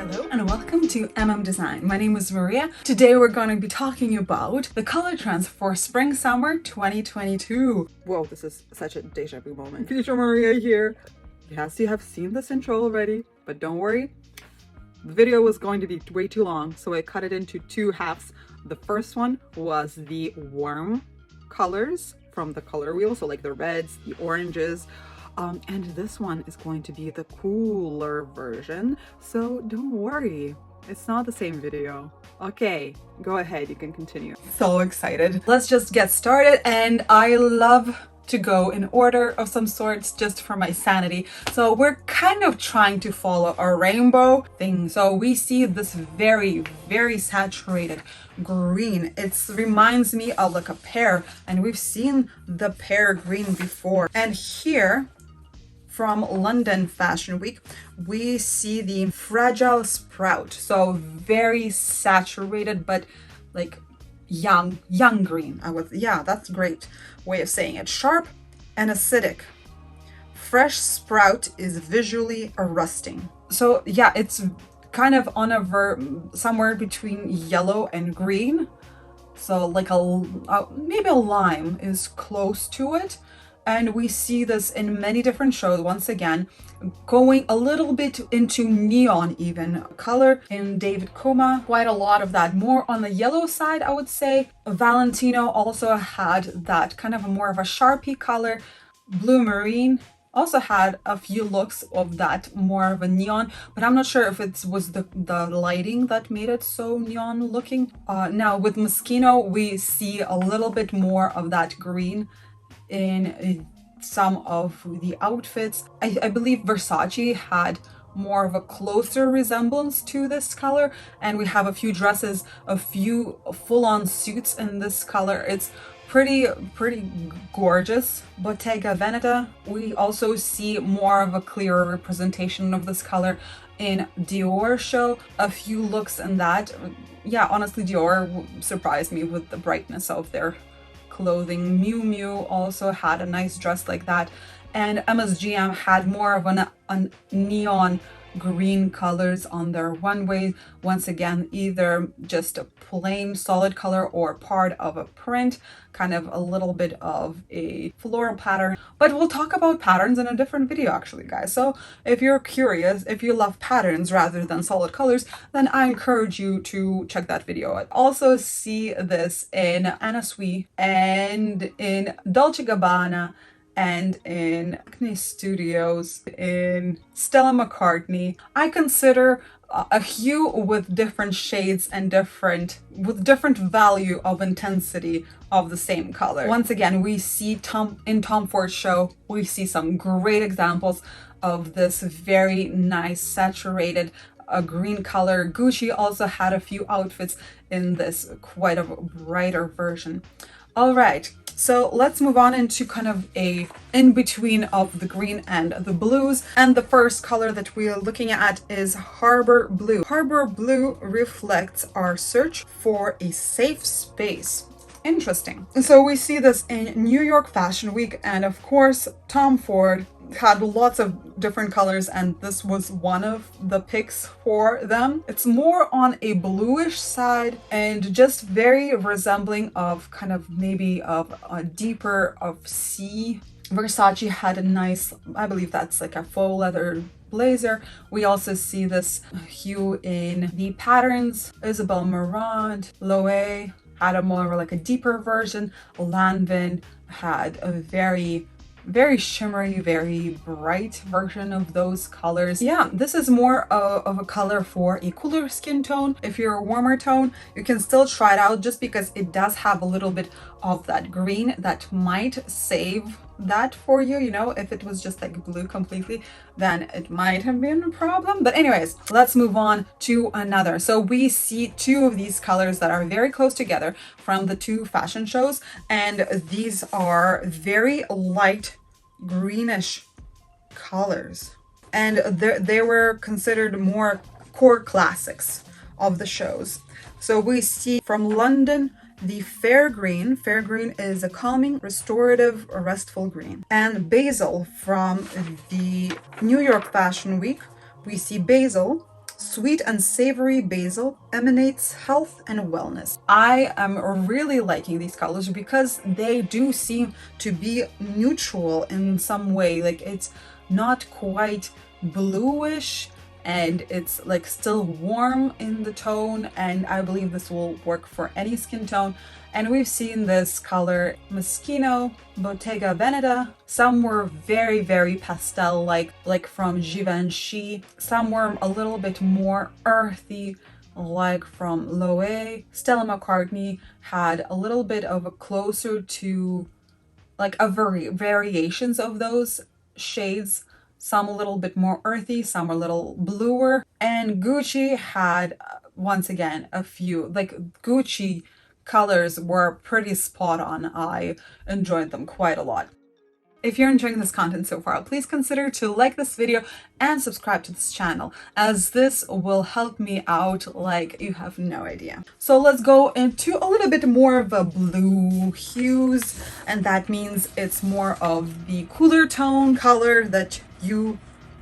Hello and welcome to Design. My name is Maria. Today we're going to be talking about the color trends for Spring/Summer 2022. Whoa, this is such a deja vu moment. Future Maria here. Yes, you have seen this intro already, but don't worry. The video was going to be way too long, so I cut it into two halves. The first one was the warm colors from the color wheel, so like the reds, the oranges, and this one is going to be the cooler version, so don't worry, it's not the same video. Okay, go ahead, you can continue. So excited. Let's just get started, and I love to go in order of some sorts just for my sanity. So we're kind of trying to follow a rainbow thing. So we see this very, very saturated green. It reminds me of like a pear, and we've seen the pear green before. And here, from London Fashion Week, we see the Fragile Sprout. So very saturated, but like young green. Yeah, that's a great way of saying it. Sharp and acidic. Fresh sprout is visually arresting. So yeah, it's kind of on a somewhere between yellow and green. So like maybe a lime is close to it. And we see this in many different shows, once again, going a little bit into neon even color in David Coma, quite a lot of that. More on the yellow side, I would say. Valentino also had that kind of more of a Sharpie color. Blue Marine also had a few looks of that more of a neon, but I'm not sure if it was the lighting that made it so neon looking. Now with Moschino, we see a little bit more of that green in some of the outfits. I believe Versace had more of a closer resemblance to this color, and we have a few dresses, a few full-on suits in this color. It's pretty gorgeous. Bottega Veneta, we also see more of a clearer representation of this color in Dior show. A few looks in that. Yeah, honestly, Dior surprised me with the brightness of their clothing. Miu Miu also had a nice dress like that, and MSGM had more of a neon green colors on their runways. Once again, either just a plain solid color or part of a print, kind of a little bit of a floral pattern. But we'll talk about patterns in a different video actually, guys. So if you're curious, if you love patterns rather than solid colors, then I encourage you to check that video out. Also see this in Anna Sui and in Dolce Gabbana and in Acne Studios, in Stella McCartney. I consider a hue with different shades and with different value of intensity of the same color. Once again, we see in Tom Ford's show, we see some great examples of this very nice saturated green color. Gucci also had a few outfits in this quite a brighter version. All right, so let's move on into kind of a in-between of the green and the blues. And the first color that we are looking at is Harbor Blue. Harbor Blue reflects our search for a safe space. Interesting. So we see this in New York Fashion Week, and of course, Tom Ford had lots of different colors, and this was one of the picks for them. It's more on a bluish side and just very resembling of kind of maybe of a deeper of sea. Versace had a nice, I believe that's like a faux leather blazer. We also see this hue in the patterns. Isabel Marant, Loewe had a more like a deeper version. Lanvin had a very shimmery, very bright version of those colors. Yeah, this is more of a color for a cooler skin tone. If you're a warmer tone, you can still try it out, just because it does have a little bit of that green that might save that for you. You know, if it was just like blue completely, then it might have been a problem. But anyways, let's move on to another. So we see two of these colors that are very close together from the two fashion shows, and these are very light greenish colors, and they were considered more core classics of the shows. So we see from London the Fair Green. Fair Green is a calming, restorative, restful green. And Basil from the New York Fashion Week. We see Basil, Sweet and savory basil emanates health and wellness. I am really liking these colors because they do seem to be neutral in some way. Like it's not quite bluish and it's like still warm in the tone, and I believe this will work for any skin tone. And we've seen this color Moschino, Bottega Veneta. Some were very, very pastel like from Givenchy. Some were a little bit more earthy, like from Loewe. Stella McCartney had a little bit of a closer to like a variations of those shades. Some a little bit more earthy, some a little bluer. And Gucci had, once again, a few. Like Gucci colors were pretty spot on. I enjoyed them quite a lot. If you're enjoying this content so far, please consider to like this video and subscribe to this channel, as this will help me out like you have no idea. So let's go into a little bit more of a blue hues, and that means it's more of the cooler tone color that you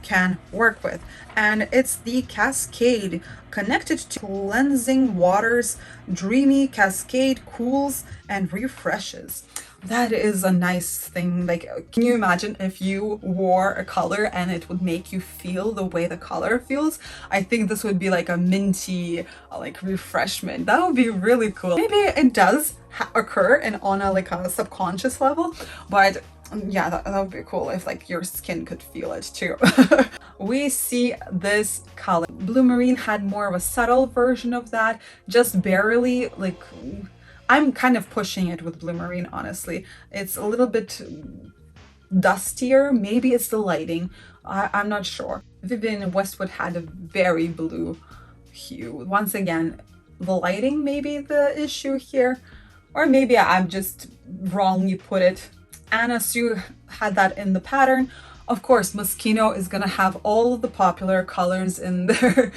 can work with. And it's the Cascade, connected to cleansing waters. Dreamy Cascade cools and refreshes. That is a nice thing. Like, can you imagine if you wore a color and it would make you feel the way the color feels? I think this would be like a minty, like refreshment. That would be really cool. Maybe it does occur and on a like a subconscious level, but yeah, that would be cool if like your skin could feel it too. We see this color. Blue Marine had more of a subtle version of that, just barely. Like, I'm kind of pushing it with Blue Marine, honestly. It's a little bit dustier. Maybe it's the lighting. I'm not sure. Vivienne Westwood had a very blue hue. Once again, the lighting may be the issue here, or maybe I'm just wrongly put it. Anna Sue had that in the pattern. Of course, Moschino is gonna have all of the popular colors in there.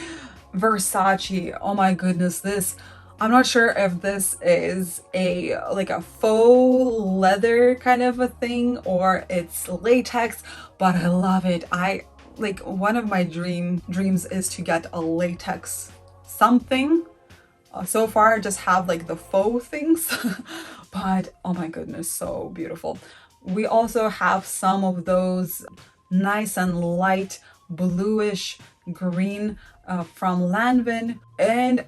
Versace, oh my goodness, this, I'm not sure if this is a like a faux leather kind of a thing or it's latex, but I love it. I like, one of my dreams is to get a latex something. So far I just have like the faux things, but oh my goodness, so beautiful. We also have some of those nice and light bluish green from Lanvin. And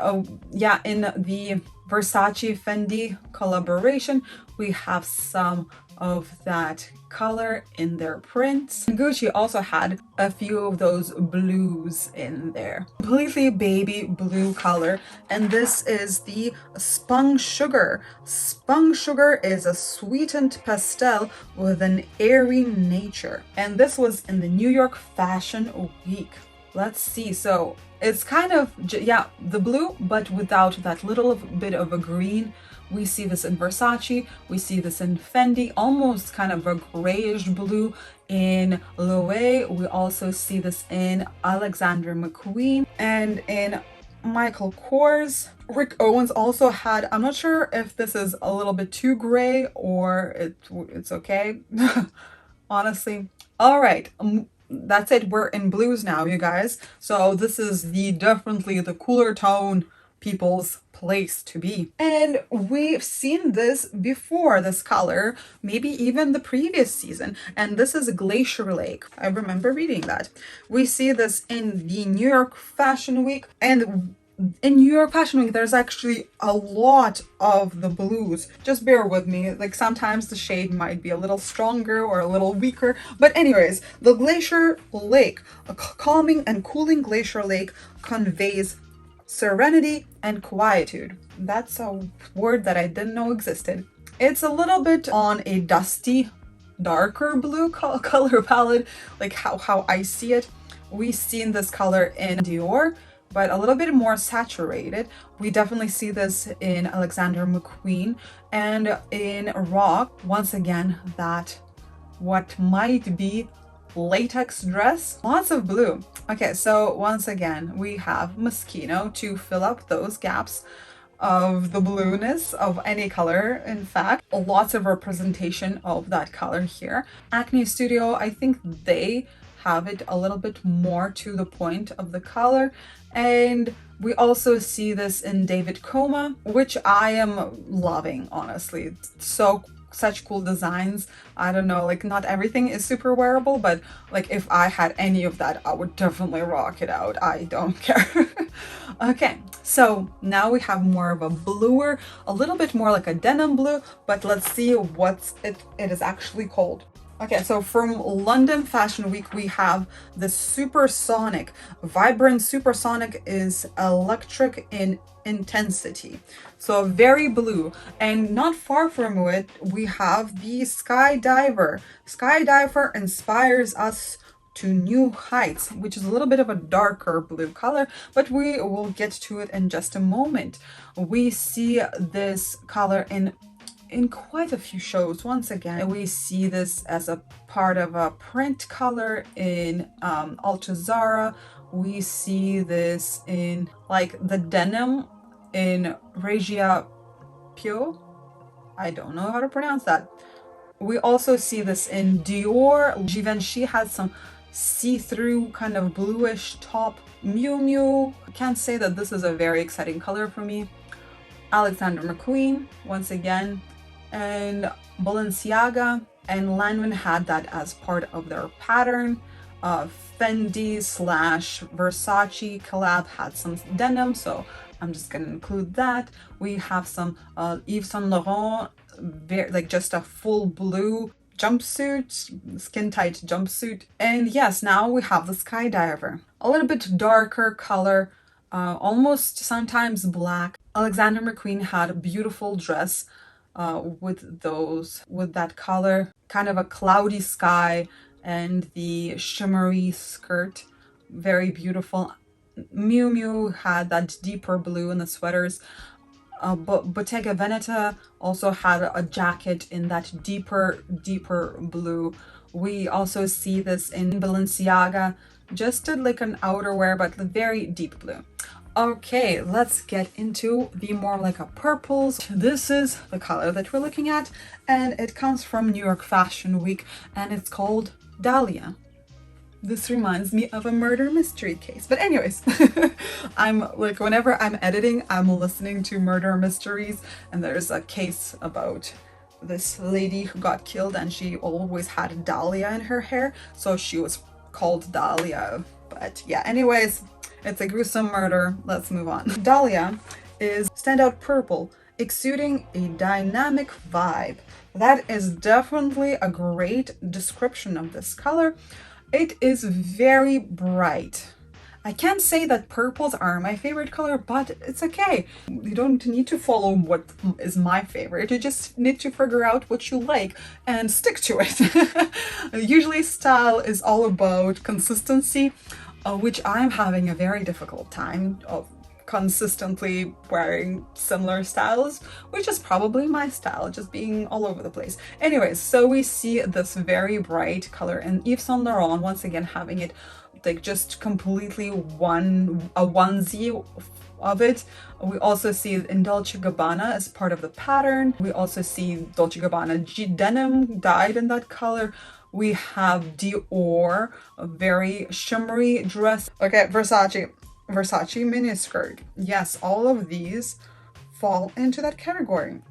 yeah, in the Versace Fendi collaboration, we have some of that color in their prints. Gucci also had a few of those blues in there. Completely baby blue color, and this is the Spun Sugar. Spun Sugar is a sweetened pastel with an airy nature, and this was in the New York Fashion Week. Let's see, so it's kind of, yeah, the blue, but without that little bit of a green. We see this in Versace, we see this in Fendi, almost kind of a grayish blue in Loewe. We also see this in Alexander McQueen and in Michael Kors. Rick Owens also had, I'm not sure if this is a little bit too gray or it's okay, honestly. All right. That's it. We're in blues now, you guys. So this is definitely the cooler tone people's place to be. And we've seen this before, this color, maybe even the previous season. And this is Glacier Lake. I remember reading that. We see this in the New York Fashion Week. And in New York Fashion Week, there's actually a lot of the blues. Just bear with me. Like, sometimes the shade might be a little stronger or a little weaker. But anyways, the Glacier Lake, a calming and cooling Glacier Lake, conveys serenity and quietude. That's a word that I didn't know existed. It's a little bit on a dusty, darker blue color palette, like how I see it. We've seen this color in Dior, but a little bit more saturated. We definitely see this in Alexander McQueen and in Rock. Once again, that what might be latex dress, lots of blue. Okay, so once again, we have Moschino to fill up those gaps of the blueness of any color. In fact, lots of representation of that color here. Acne Studio, I think they have it a little bit more to the point of the color, And we also see this in David Coma, which I am loving, honestly. It's such cool designs. I don't know, like not everything is super wearable, but like if I had any of that, I would definitely rock it out. I don't care. Okay, so now we have more of a bluer, a little bit more like a denim blue, but let's see what it is actually called. Okay, so from London Fashion Week, we have the Supersonic. Vibrant Supersonic is electric in intensity. So very blue. And not far from it, we have the Skydiver. Skydiver inspires us to new heights, which is a little bit of a darker blue color, but we will get to it in just a moment. We see this color in quite a few shows. Once again, we see this as a part of a print color in Altuzara. We see this in like the denim in Regia Pio. I don't know how to pronounce that. We also see this in Dior. Givenchy has some see-through kind of bluish top. Miu Miu, I can't say that this is a very exciting color for me. Alexander McQueen, once again, and Balenciaga and Lanvin had that as part of their pattern. Fendi slash Versace collab had some denim, so I'm just gonna include that. We have some Yves Saint Laurent, like just a full blue jumpsuit, skin tight jumpsuit. And yes, now we have the Skydiver, a little bit darker color, almost sometimes black. Alexander McQueen had a beautiful dress with that color, kind of a cloudy sky and the shimmery skirt, very beautiful. Miu Miu had that deeper blue in the sweaters. Bottega Veneta also had a jacket in that deeper blue. We also see this in Balenciaga, just like an outerwear, but very deep blue. Okay, let's get into the more like a purples. This is the color that we're looking at, and it comes from New York Fashion Week, and it's called Dahlia. This reminds me of a murder mystery case. But anyways, I'm like, whenever I'm editing, I'm listening to murder mysteries, and there's a case about this lady who got killed, and she always had Dahlia in her hair, so she was called Dahlia. But yeah, anyways, it's a gruesome murder. Let's move on. Dahlia is standout purple, exuding a dynamic vibe. That is definitely a great description of this color. It is very bright. I can't say that purples are my favorite color, but it's okay. You don't need to follow what is my favorite. You just need to figure out what you like and stick to it. Usually style is all about consistency, which I'm having a very difficult time of consistently wearing similar styles, which is probably my style, just being all over the place. Anyways, so we see this very bright color in Yves Saint Laurent, once again having it like just completely a onesie of it. We also see in Dolce & Gabbana as part of the pattern. We also see Dolce & Gabbana denim dyed in that color. We have Dior, a very shimmery dress. Okay, Versace miniskirt. Yes, all of these fall into that category.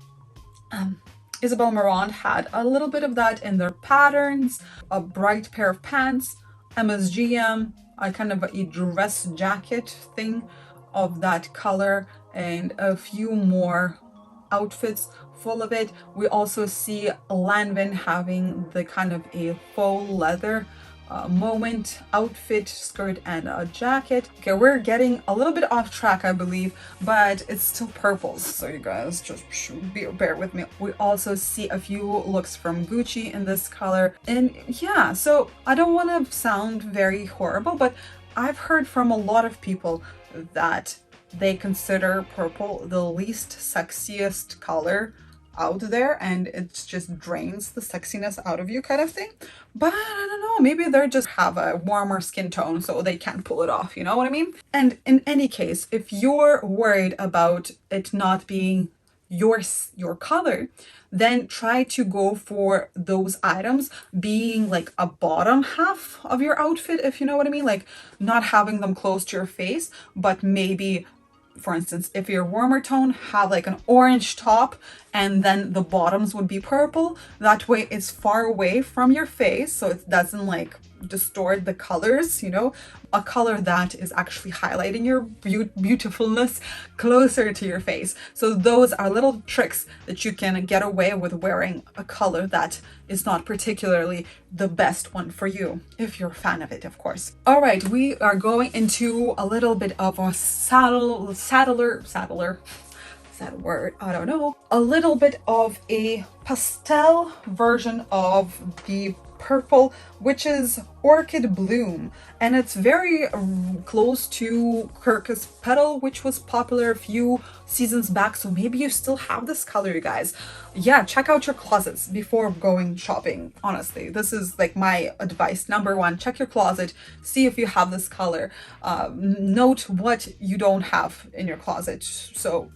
Isabel Marant had a little bit of that in their patterns. A bright pair of pants, MSGM, a kind of a dress jacket thing of that color, and a few more outfits full of it. We also see Lanvin having the kind of a faux leather moment outfit, skirt and a jacket. Okay, we're getting a little bit off track, I believe, but it's still purples, so you guys just bear with me. We also see a few looks from Gucci in this color, and yeah, so I don't want to sound very horrible, but I've heard from a lot of people that they consider purple the least sexiest color out there, and it just drains the sexiness out of you kind of thing. But I don't know, maybe they just have a warmer skin tone so they can't pull it off, you know what I mean? And in any case, if you're worried about it not being your color, then try to go for those items being like a bottom half of your outfit, if you know what I mean, like not having them close to your face, but maybe, for instance, if you're warmer tone, have like an orange top and then the bottoms would be purple. That way it's far away from your face, so it doesn't like distort the colors, you know, a color that is actually highlighting your beautifulness closer to your face. So those are little tricks that you can get away with wearing a color that is not particularly the best one for you, if you're a fan of it, of course. All right, we are going into a little bit of a saddler, sad word, I don't know, a little bit of a pastel version of the purple, which is Orchid Bloom, and it's very close to Kirkus Petal, which was popular a few seasons back. So maybe you still have this color, you guys. Yeah, check out your closets before going shopping. Honestly, this is like my advice. Number one, check your closet, see if you have this color. Note what you don't have in your closet, so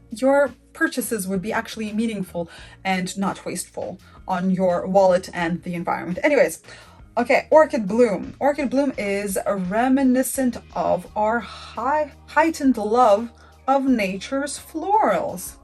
your purchases would be actually meaningful and not wasteful on your wallet and the environment. Anyways, okay, Orchid Bloom. Orchid Bloom is reminiscent of our heightened love of nature's florals.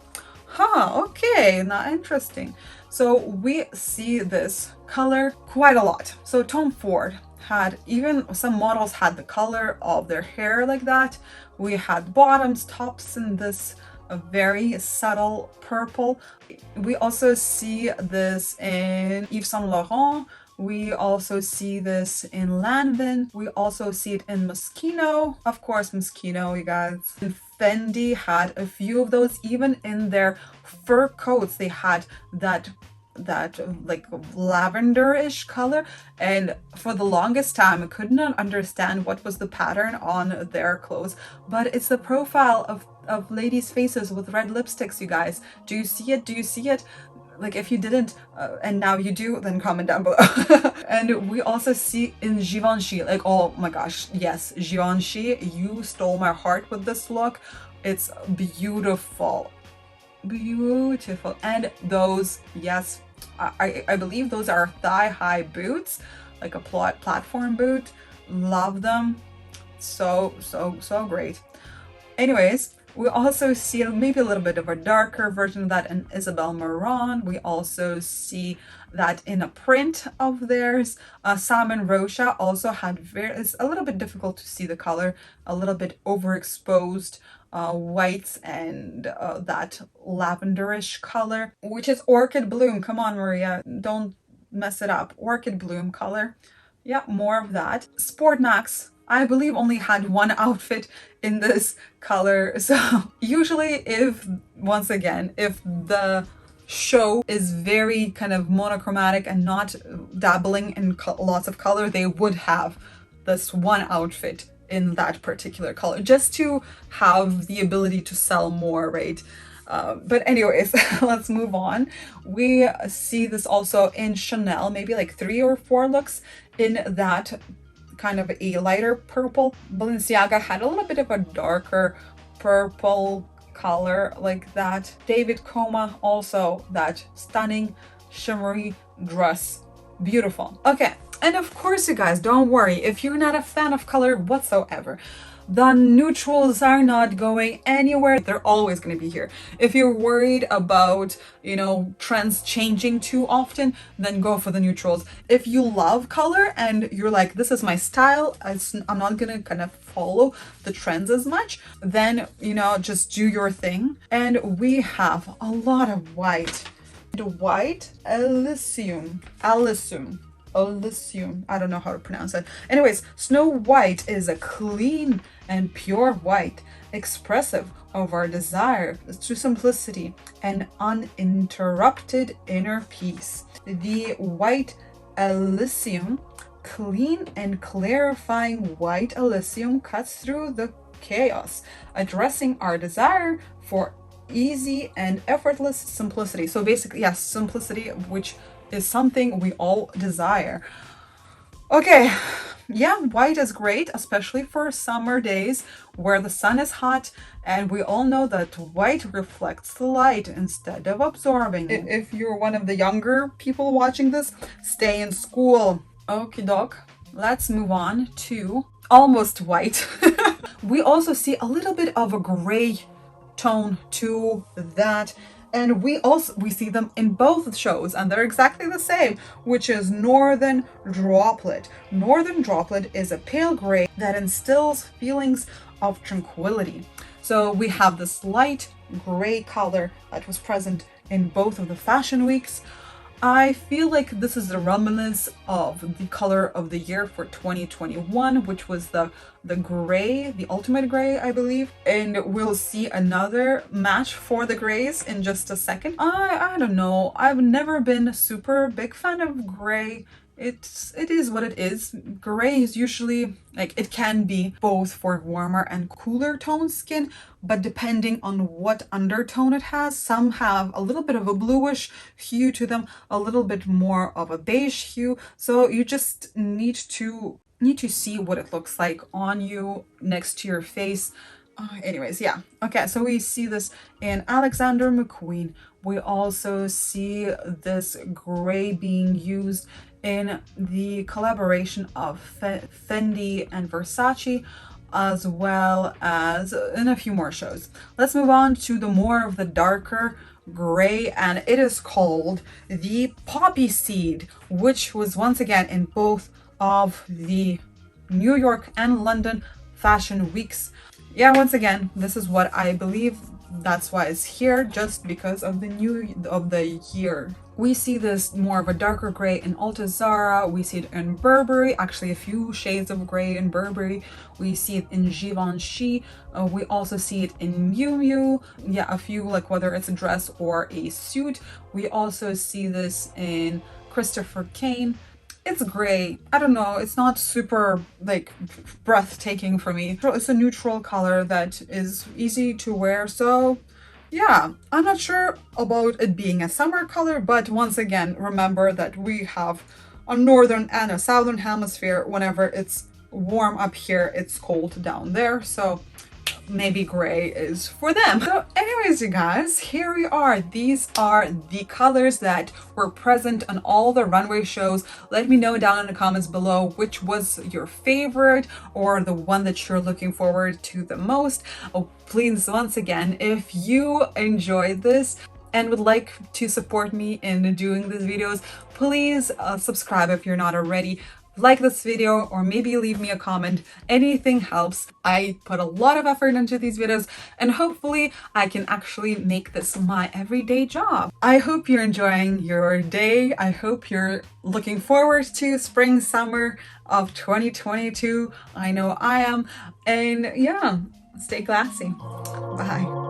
Okay, now interesting. So we see this color quite a lot. So Tom Ford had, even some models had the color of their hair like that. We had bottoms, tops in this a very subtle purple. We also see this in Yves Saint Laurent. We also see this in Lanvin. We also see it in Moschino. Of course, Moschino, you guys. And Fendi had a few of those. Even in their fur coats, they had that like lavender-ish color, and for the longest time I could not understand what was the pattern on their clothes, but it's the profile of ladies' faces with red lipsticks, you guys. Do you see it? Do you see it? Like, if you didn't and now you do, then comment down below. And we also see in Givenchy, like, oh my gosh, yes, Givenchy, you stole my heart with this look. It's beautiful, and those, yes, I believe those are thigh-high boots, like a platform boot. Love them, so great. Anyways, we also see maybe a little bit of a darker version of that in Isabelle Marant. We also see that in a print of theirs. Simon Rocha also had it's a little bit difficult to see the color, a little bit overexposed whites and that lavenderish color, which is Orchid Bloom. Come on, Maria, don't mess it up. Orchid Bloom color. Yeah, more of that. Sport Max, I believe, only had one outfit in this color. So usually, once again, if the show is very kind of monochromatic and not dabbling in lots of color, they would have this one outfit in that particular color, just to have the ability to sell more, right? But anyways, let's move on. We see this also in Chanel, maybe like 3 or 4 looks in that kind of a lighter purple. Balenciaga had a little bit of a darker purple color like that. David Coma also that stunning shimmery dress. Beautiful. Okay, and of course, you guys, don't worry if you're not a fan of color whatsoever. The neutrals are not going anywhere. They're always going to be here. If you're worried about, you know, trends changing too often, then go for the neutrals. If you love color and you're like, this is my style, I'm not going to kind of follow the trends as much, then, you know, just do your thing. And we have a lot of white. The white Alyssum. I don't know how to pronounce it. Anyways, Snow White is a clean and pure white, expressive of our desire to simplicity and uninterrupted inner peace. The white Alyssum, clean and clarifying white Alyssum, cuts through the chaos, addressing our desire for easy and effortless simplicity. So basically, yes, simplicity, which is something we all desire. Okay, yeah, white is great, especially for summer days where the sun is hot, and we all know that white reflects the light instead of absorbing it. If you're one of the younger people watching this, stay in school. Okie doke. Let's move on to almost white. We also see a little bit of a gray tone to that, and we see them in both shows, and they're exactly the same, which is Northern Droplet. Northern Droplet is a pale gray that instills feelings of tranquility. So we have this light gray color that was present in both of the fashion weeks. I feel like this is the remnants of the color of the year for 2021, which was the gray, the ultimate gray, I believe. And we'll see another match for the grays in just a second. I don't know. I've never been a super big fan of gray. It is what it is. Gray is usually, like, it can be both for warmer and cooler toned skin, but depending on what undertone it has, some have a little bit of a bluish hue to them, a little bit more of a beige hue. So you just need to see what it looks like on you next to your face. Anyways, yeah. Okay, so we see this in Alexander McQueen. We also see this gray being used in the collaboration of Fendi and Versace, as well as in a few more shows. Let's move on to the more of the darker gray, and it is called the Poppy Seed, which was once again in both of the New York and London fashion weeks. Yeah, once again, this is what I believe. That's why it's here, just because of the year. We see this more of a darker gray in Ulta Zara. We see it in Burberry, actually a few shades of gray in Burberry. We see it in Givenchy. We also see it in Miu Miu. Yeah, a few, like whether it's a dress or a suit. We also see this in Christopher Kane. It's gray. I don't know. It's not super like breathtaking for me. It's a neutral color that is easy to wear. So yeah, I'm not sure about it being a summer color, but once again, remember that we have a northern and a southern hemisphere. Whenever it's warm up here, it's cold down there. So maybe gray is for them. So anyways, you guys, here we are. These are the colors that were present on all the runway shows. Let me know down in the comments below which was your favorite or the one that you're looking forward to the most. Oh, please, once again, if you enjoyed this and would like to support me in doing these videos, please subscribe if you're not already. Like this video, or maybe leave me a comment. Anything helps. I put a lot of effort into these videos, and hopefully I can actually make this my everyday job. I hope you're enjoying your day. I hope you're looking forward to spring, summer of 2022. I know I am. And yeah, stay classy. Bye.